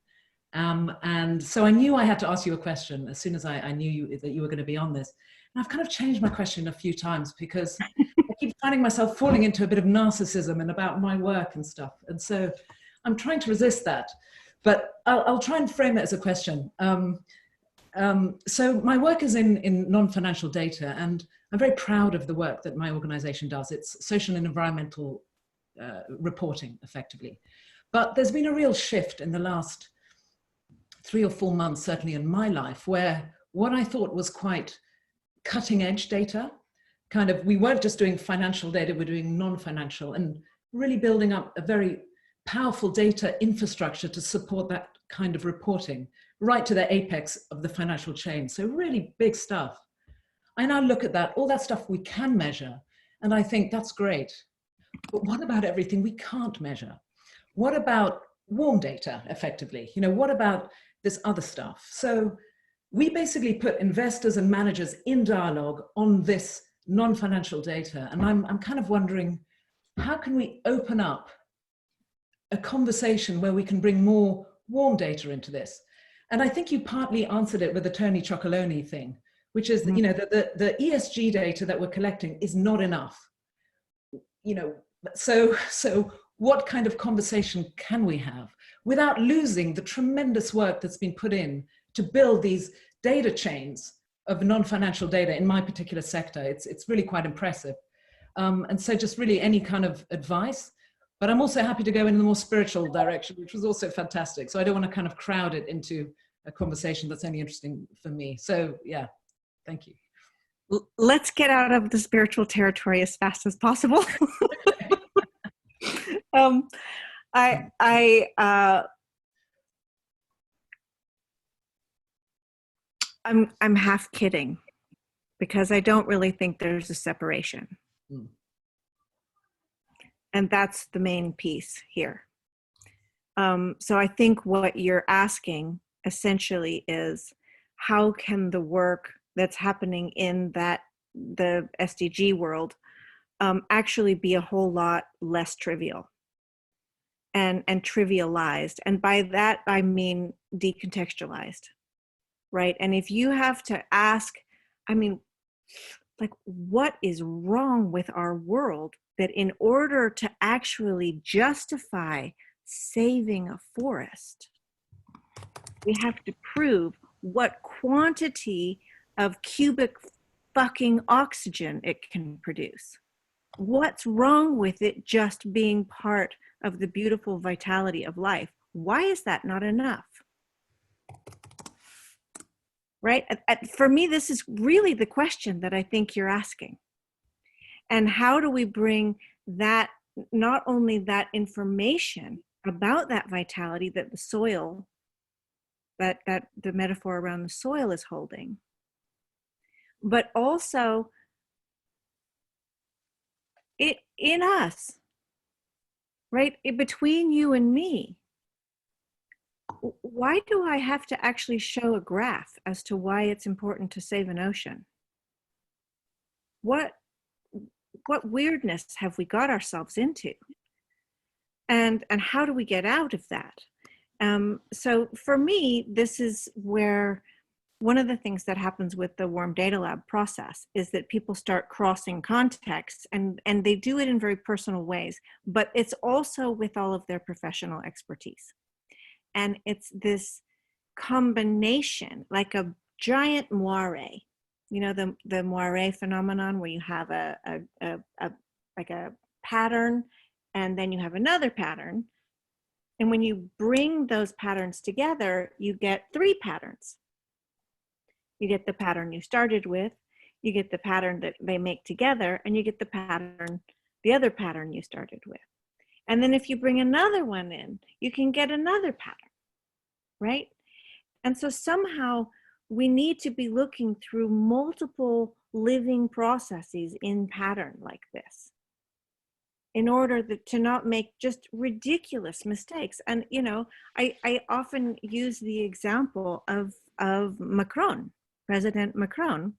And so I knew I had to ask you a question as soon as I knew that you were going to be on this. And I've kind of changed my question a few times because I keep finding myself falling into a bit of narcissism and about my work and stuff. And so I'm trying to resist that, but I'll try and frame it as a question. So my work is in non-financial data, and I'm very proud of the work that my organization does. It's social and environmental reporting, effectively. But there's been a real shift in the last 3 or 4 months, certainly in my life, where what I thought was quite cutting edge data, kind of, we weren't just doing financial data, we're doing non-financial, and really building up a very powerful data infrastructure to support that kind of reporting, right to the apex of the financial chain. So really big stuff. I now look at that, all that stuff we can measure, and I think that's great. But what about everything we can't measure? What about warm data, effectively? You know, what about this other stuff? So we basically put investors and managers in dialogue on this non-financial data. And I'm kind of wondering, how can we open up a conversation where we can bring more warm data into this? And I think you partly answered it with the Tony Chocolonely thing, which is, you know, the ESG data that we're collecting is not enough. You know, so what kind of conversation can we have without losing the tremendous work that's been put in to build these data chains of non-financial data in my particular sector? It's really quite impressive. And so just really any kind of advice, but I'm also happy to go in the more spiritual direction, which was also fantastic. So I don't want to kind of crowd it into a conversation that's only interesting for me. So yeah, thank you. Let's get out of the spiritual territory as fast as possible. I'm half kidding, because I don't really think there's a separation. Mm. And that's the main piece here. So I think what you're asking essentially is, how can the work that's happening in the SDG world actually be a whole lot less trivial and trivialized? And by that, I mean decontextualized, right? And if you have to ask, I mean, like, what is wrong with our world that in order to actually justify saving a forest, we have to prove what quantity of cubic fucking oxygen it can produce? What's wrong with it just being part of the beautiful vitality of life? Why is that not enough? Right? For me, this is really the question that I think you're asking. And how do we bring that, not only that information about that vitality that the soil, that the metaphor around the soil is holding, but also it in us, right? Between you and me. Why do I have to actually show a graph as to why it's important to save an ocean? What weirdness have we got ourselves into? And how do we get out of that? So for me, this is where one of the things that happens with the Warm Data Lab process is that people start crossing contexts, and they do it in very personal ways, but it's also with all of their professional expertise. And it's this combination, like a giant moire, you know, the moire phenomenon, where you have like a pattern, and then you have another pattern. And when you bring those patterns together, you get 3 patterns. You get the pattern you started with, you get the pattern that they make together, and you get the other pattern you started with. And then if you bring another one in, you can get another pattern, right? And so somehow we need to be looking through multiple living processes in pattern like this, in order to not make just ridiculous mistakes. And, you know, I often use the example of Macron, President Macron,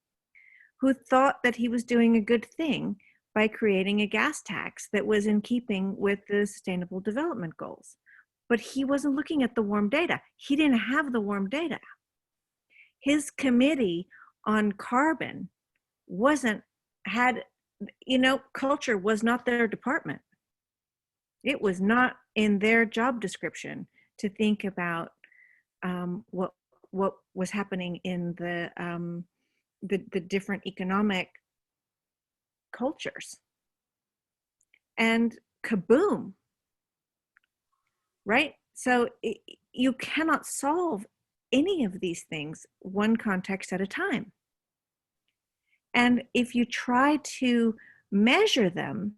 who thought that he was doing a good thing by creating a gas tax that was in keeping with the Sustainable Development Goals. But he wasn't looking at the warm data. He didn't have the warm data. His committee on carbon culture was not their department. It was not in their job description to think about what was happening in the different economic cultures. And kaboom, right? So you cannot solve any of these things one context at a time. And if you try to measure them,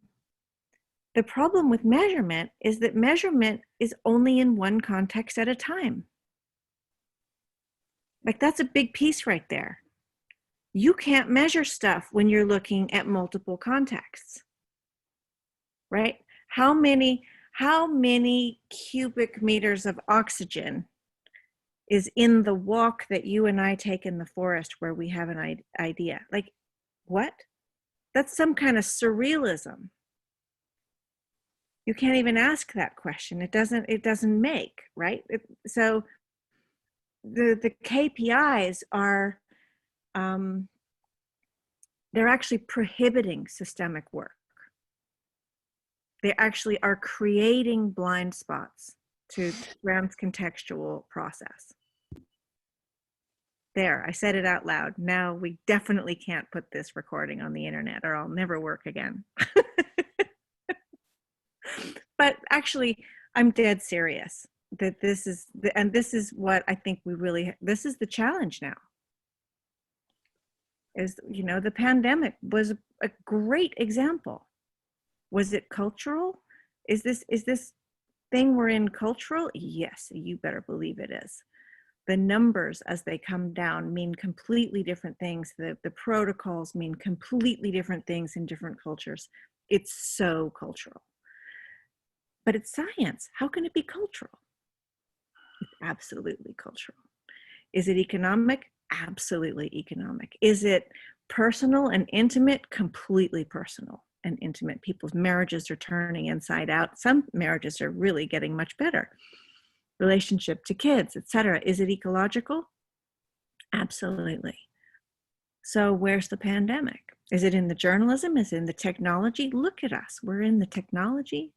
the problem with measurement is that measurement is only in one context at a time. Like, that's a big piece right there. You can't measure stuff when you're looking at multiple contexts, right? How many cubic meters of oxygen is in the walk that you and I take in the forest where we have an idea? Like, what? That's some kind of surrealism. You can't even ask that question. It doesn't make, right? So the KPIs are, they're actually prohibiting systemic work. They actually are creating blind spots to trans-contextual process. There, I said it out loud. Now we definitely can't put this recording on the internet or I'll never work again. But actually, I'm dead serious that this is what I think this is the challenge now. Is, the pandemic was a great example. Was it cultural? Is this thing we're in cultural? Yes, you better believe it is. The numbers as they come down mean completely different things. The protocols mean completely different things in different cultures. It's so cultural. But it's science. How can it be cultural? It's absolutely cultural. Is it economic? Absolutely economic. Is it personal and intimate? Completely personal and intimate. People's marriages are turning inside out. Some marriages are really getting much better. Relationship to kids, etc. Is it ecological? Absolutely. So where's the pandemic? Is it in the journalism? Is it in the technology? Look at us. We're in the technology.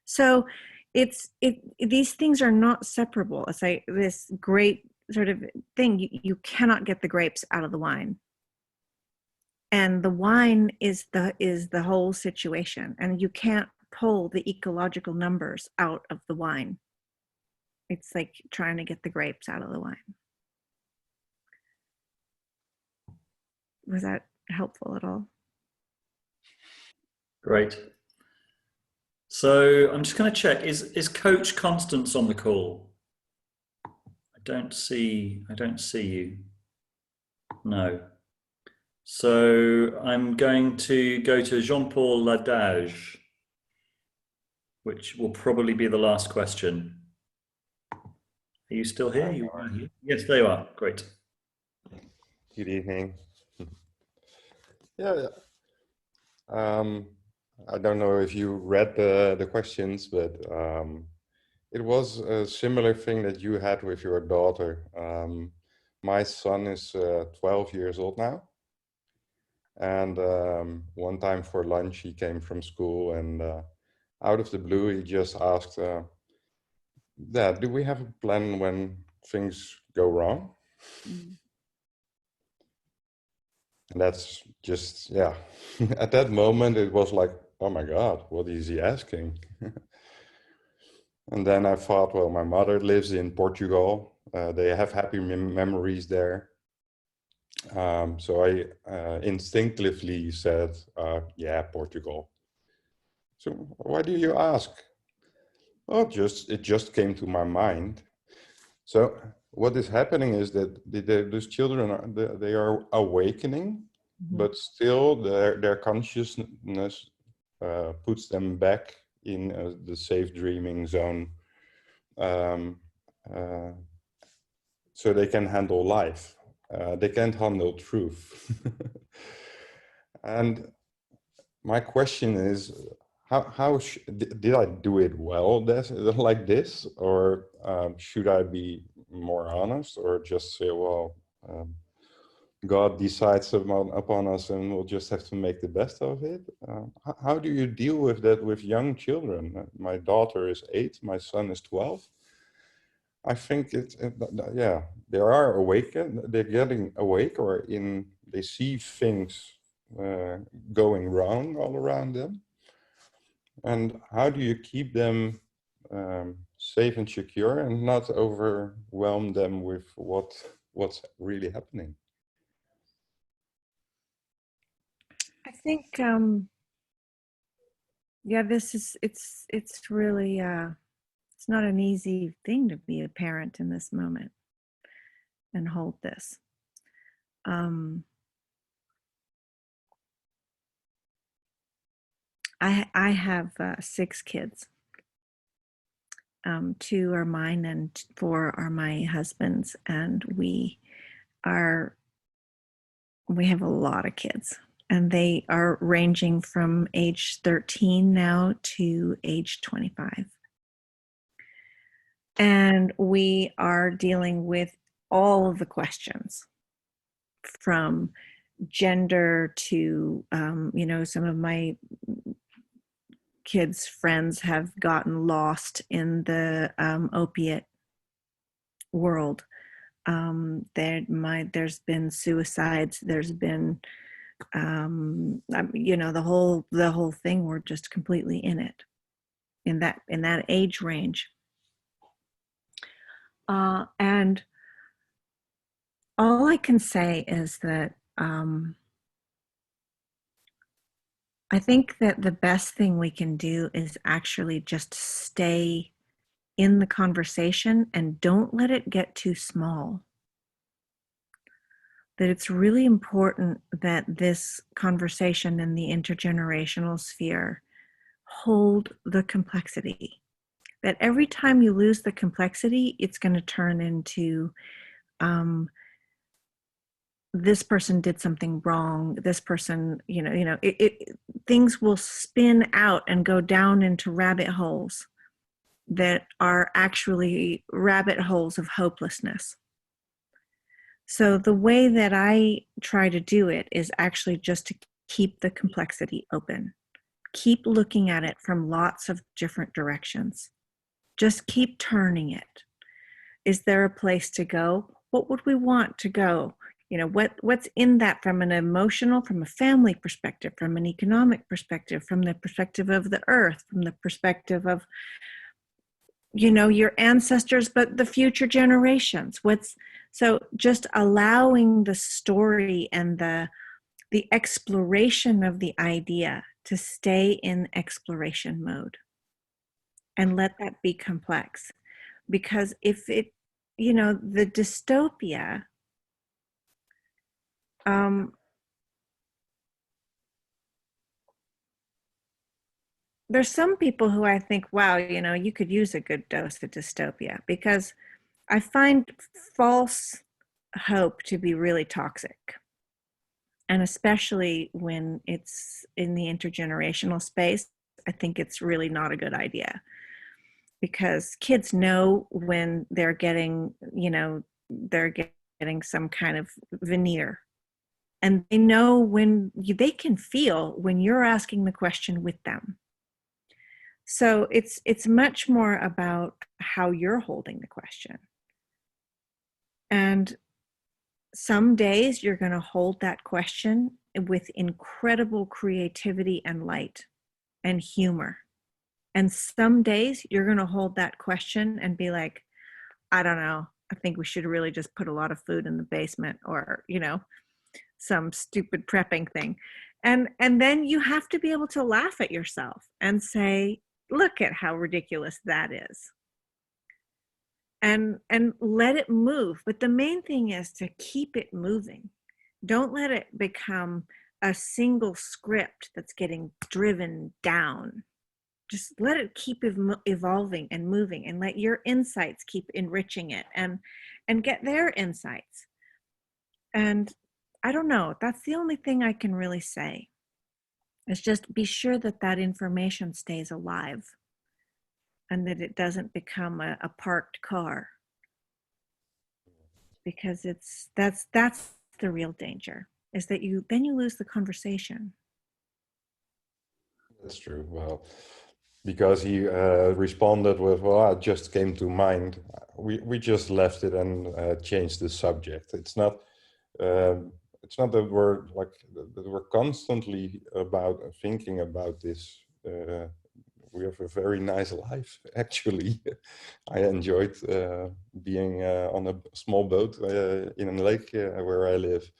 So these things are not separable. It's like this great sort of thing. You cannot get the grapes out of the wine. And the wine is the whole situation. And you can't pull the ecological numbers out of the wine. It's like trying to get the grapes out of the wine. Was that helpful at all? Great. So I'm just going to check, is Coach Constance on the call? I don't see you. No. So I'm going to go to Jean-Paul Ladage, which will probably be the last question. Are you still here? You are here? Yes, there you are. Great. Good evening. Yeah. I don't know if you read the questions, but it was a similar thing that you had with your daughter. My son is 12 years old now. And one time for lunch, he came from school and out of the blue, he just asked, Dad, do we have a plan when things go wrong? Mm. And that's just, yeah, at that moment, it was like, oh my God, what is he asking? And then I thought, well, my mother lives in Portugal. They have happy memories there. So I instinctively said, yeah, Portugal. So why do you ask? Well, it just came to my mind. So what is happening is that those children, they are awakening, mm-hmm. but still their consciousness puts them back in the safe dreaming zone, so they can handle life. they can't handle truth. And my question is, did I do it well like this, or should I be more honest, or just say, well, God decides upon us and we'll just have to make the best of it? How do you deal with that with young children? My daughter is 8, my son is 12. I think yeah, they are awake, they're getting awake, or they see things going wrong all around them. And how do you keep them safe and secure and not overwhelm them with what's really happening? I think, yeah, it's really, it's not an easy thing to be a parent in this moment and hold this. I have 6 kids. 2 are mine and 4 are my husband's, and we have a lot of kids, and they are ranging from age 13 now to age 25. And we are dealing with all of the questions, from gender to, some of my kids' friends have gotten lost in the opiate world. There's been suicides. There's been, the whole thing. We're just completely in it, in that age range. And all I can say is that I think that the best thing we can do is actually just stay in the conversation and don't let it get too small. That it's really important that this conversation in the intergenerational sphere hold the complexity. That every time you lose the complexity, it's going to turn into this person did something wrong. This person, things will spin out and go down into rabbit holes that are actually rabbit holes of hopelessness. So the way that I try to do it is actually just to keep the complexity open. Keep looking at it from lots of different directions. Just keep turning it. Is there a place to go? What would we want to go? What's in that from an emotional, from a family perspective, from an economic perspective, from the perspective of the earth, from the perspective of, your ancestors, but the future generations. So just allowing the story and the exploration of the idea to stay in exploration mode and let that be complex. Because if it, the dystopia, there's some people who I think, wow, you could use a good dose of dystopia, because I find false hope to be really toxic. And especially when it's in the intergenerational space, I think it's really not a good idea, because kids know when they're getting, they're getting some kind of veneer. And they know they can feel when you're asking the question with them. So it's much more about how you're holding the question. And some days you're going to hold that question with incredible creativity and light and humor. And some days you're going to hold that question and be like, I don't know, I think we should really just put a lot of food in the basement, or, some stupid prepping thing. And then you have to be able to laugh at yourself and say, look at how ridiculous that is. And let it move. But the main thing is to keep it moving. Don't let it become a single script that's getting driven down. Just let it keep evolving and moving, and let your insights keep enriching it, and get their insights. And I don't know, that's the only thing I can really say, is just be sure that that information stays alive and that it doesn't become a parked car, because that's the real danger, is that you lose the conversation. That's true. Well, because he responded with, "Well, it just came to mind." We just left it and changed the subject. It's not. It's not that we're like that we're constantly about thinking about this. We have a very nice life, actually. I enjoyed being on a small boat in a lake where I live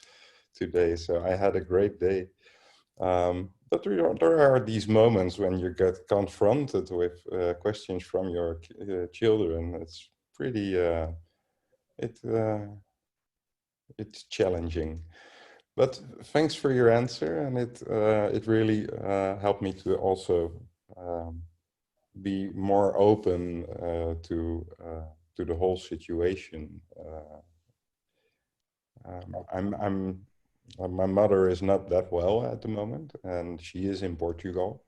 today. So I had a great day. But there are these moments when you get confronted with questions from your children. It's pretty, it's challenging. But thanks for your answer, and it really helped me to also be more open to the whole situation. My mother is not that well at the moment, and she is in Portugal.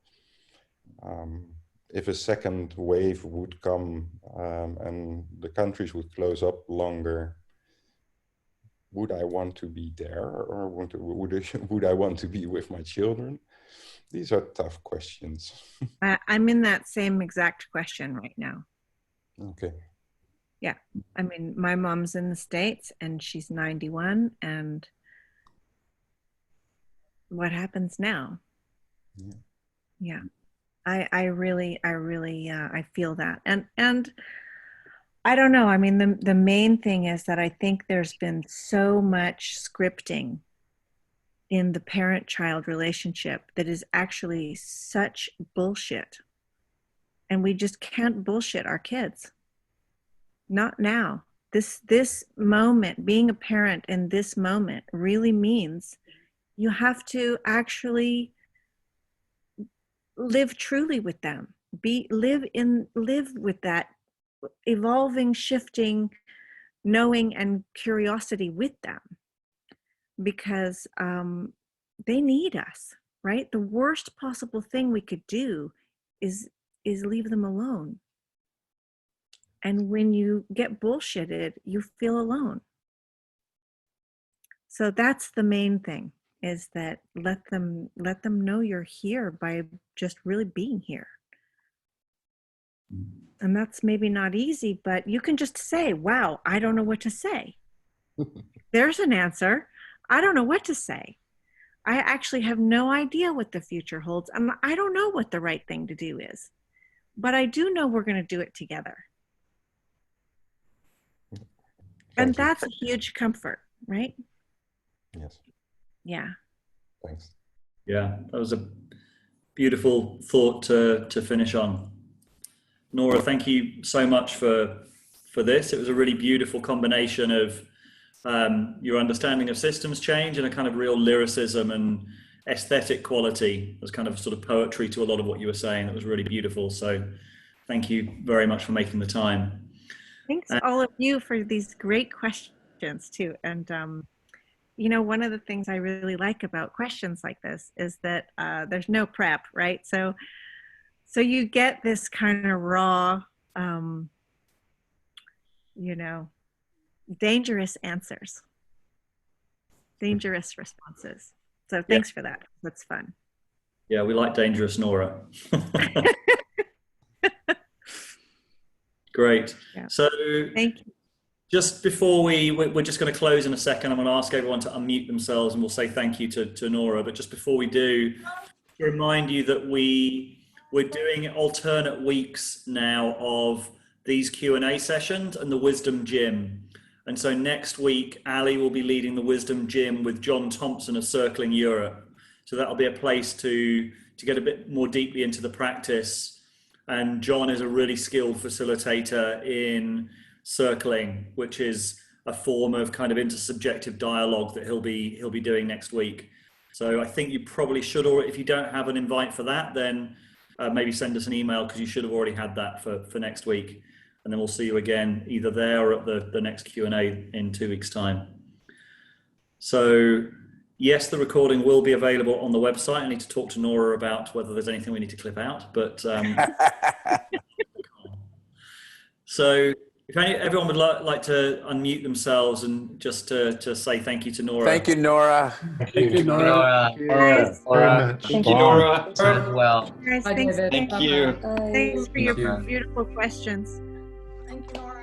If a second wave would come and the countries would close up longer, would I want to be there, or would I want to be with my children? These are tough questions. I'm in that same exact question right now. Okay. Yeah. I mean, my mom's in the States and she's 91, and what happens now? Yeah. I really I feel that. And I don't know. I mean, the main thing is that I think there's been so much scripting in the parent-child relationship that is actually such bullshit. And we just can't bullshit our kids. Not now. This moment, being a parent in this moment really means you have to actually live truly with them. Live with that evolving, shifting, knowing and curiosity with them, because they need us, right? The worst possible thing we could do is leave them alone. And when you get bullshitted, you feel alone. So that's the main thing, is that let them know you're here by just really being here. And that's maybe not easy, but you can just say, wow, I don't know what to say. There's an answer. I don't know what to say. I actually have no idea what the future holds. I don't know what the right thing to do is, but I do know we're going to do it together. And that's a huge comfort, right? Yes. Yeah. Thanks. Yeah, that was a beautiful thought to finish on. Nora, thank you so much for this. It was a really beautiful combination of your understanding of systems change and a kind of real lyricism and aesthetic quality. There's kind of sort of poetry to a lot of what you were saying. That was really beautiful. So thank you very much for making the time. Thanks all of you for these great questions too. And you know, one of the things I really like about questions like this is that there's no prep, right? So you get this kind of raw, you know, dangerous answers, dangerous responses. So thanks for that. That's fun. Yeah, we like dangerous Nora. Great. Yeah. So thank you. Just before we're just going to close in a second. I'm going to ask everyone to unmute themselves and we'll say thank you to Nora. But just before we do, to remind you that we're doing alternate weeks now of these Q&A sessions and the Wisdom Gym. And so next week, Ali will be leading the Wisdom Gym with John Thompson of Circling Europe. So that'll be a place to get a bit more deeply into the practice. And John is a really skilled facilitator in circling, which is a form of kind of intersubjective dialogue that he'll be doing next week. So I think you probably should, or if you don't have an invite for that, then maybe send us an email, because you should have already had that for next week. And then we'll see you again either there or at the next Q&A in 2 weeks' time. So yes, the recording will be available on the website. I need to talk to Nora about whether there's anything we need to clip out, but so if everyone would like to unmute themselves and just to say thank you to Nora. Thank you, Nora. Thank you, Nora. Guys, Very much. Thank you, Nora. As well. guys, Bye, thanks, David. Thank Bye-bye. you. thanks for your Bye. beautiful questions. Thank you, Nora.